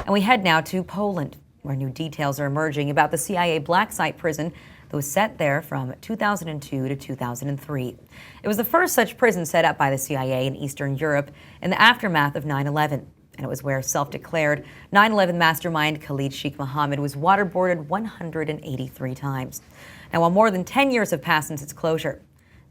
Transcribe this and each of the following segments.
And we head now to Poland, where new details are emerging about the CIA black site prison that was set there from 2002 to 2003. It was the first such prison set up by the CIA in Eastern Europe in the aftermath of 9/11. And it was where self-declared 9/11 mastermind Khalid Sheikh Mohammed was waterboarded 183 times. Now, while more than 10 years have passed since its closure,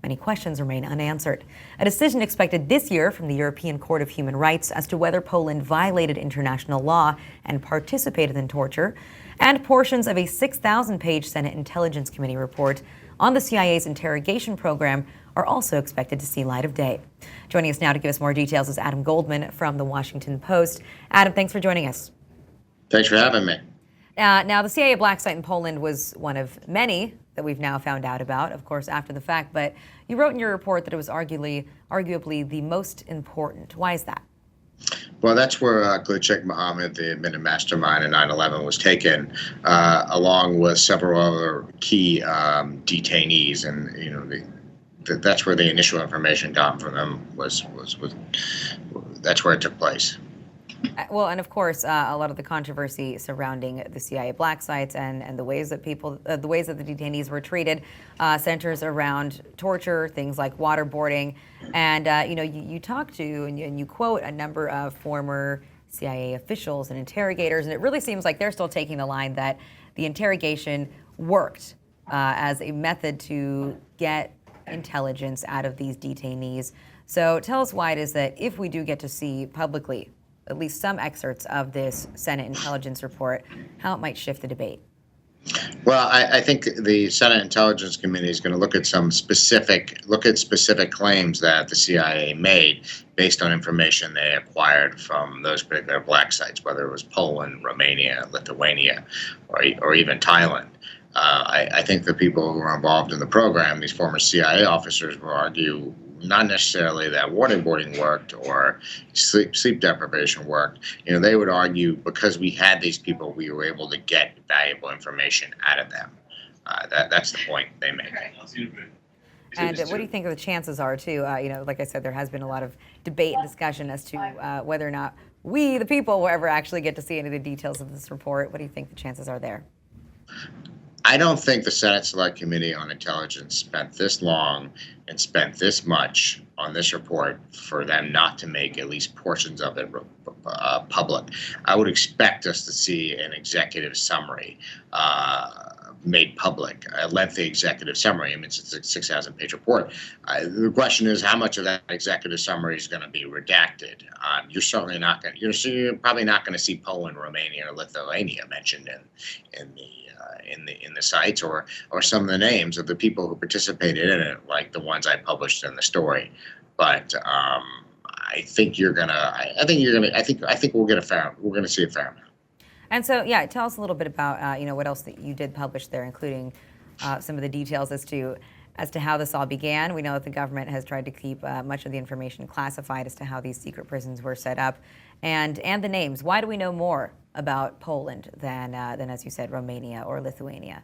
many questions remain unanswered. A decision expected this year from the European Court of Human Rights as to whether Poland violated international law and participated in torture, and portions of a 6,000-page Senate Intelligence Committee report on the CIA's interrogation program are also expected to see light of day. Joining us now to give us more details is Adam Goldman from The Washington Post. Adam, thanks for joining us. Thanks for having me. Now, the CIA black site in Poland was one of many that we've now found out about, of course, after the fact. But you wrote in your report that it was arguably the most important. Why is that? Well, that's where Khalid Sheikh Mohammed, the admitted mastermind in 9/11, was taken, along with several other key detainees, and that's where the initial information gotten from them was that's where it took place. Well, and of course, a lot of the controversy surrounding the CIA black sites and the ways that the detainees were treated centers around torture, things like waterboarding, and you talk to and you quote a number of former CIA officials and interrogators, and it really seems like they're still taking the line that the interrogation worked as a method to get intelligence out of these detainees. So tell us why it is that if we do get to see publicly at least some excerpts of this Senate intelligence report, how it might shift the debate. Well, I think the Senate Intelligence Committee is going to look at specific claims that the CIA made based on information they acquired from those particular black sites, whether it was Poland, Romania, Lithuania, or even Thailand. I think the people who were involved in the program, these former CIA officers, will argue not necessarily that waterboarding worked or sleep deprivation worked. They would argue because we had these people, we were able to get valuable information out of them. That's the point they make. And what do you think the chances are, too? Like I said, there has been a lot of debate and discussion as to whether or not we, the people, will ever actually get to see any of the details of this report. What do you think the chances are there? I don't think the Senate Select Committee on Intelligence spent this long and spent this much on this report for them not to make at least portions of it public. I would expect us to see an executive summary made public, a lengthy executive summary. I mean, it's a 6,000-page report. The question is, how much of that executive summary is going to be redacted? You're certainly not going. You're probably not going to see Poland, Romania, or Lithuania mentioned in the sites, or some of the names of the people who participated in it, like the ones I published in the story. But I think we'll get a fair. We're going to see a fair amount. And so, yeah, tell us a little bit about what else that you did publish there, including some of the details as to how this all began. We know that the government has tried to keep much of the information classified as to how these secret prisons were set up, and the names. Why do we know more about Poland than as you said, Romania or Lithuania?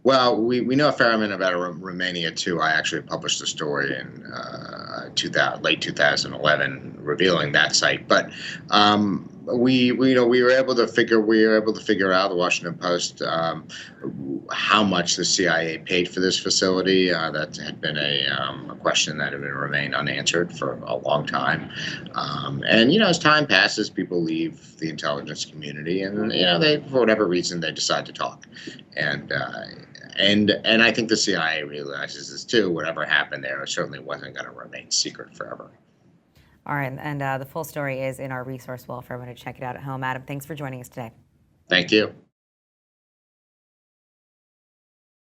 Well, we know a fair amount about Romania too. I actually published a story in late 2011 revealing that site. But we were able to figure out, the Washington Post, how much the CIA paid for this facility. That had been a question that had remained unanswered for a long time. And as time passes, people leave the intelligence community, and they, for whatever reason, they decide to talk. And I think the CIA realizes this too. Whatever happened there certainly wasn't going to remain secret forever. All right, and the full story is in our resource wall for everyone to check it out at home. Adam, thanks for joining us today. Thank you.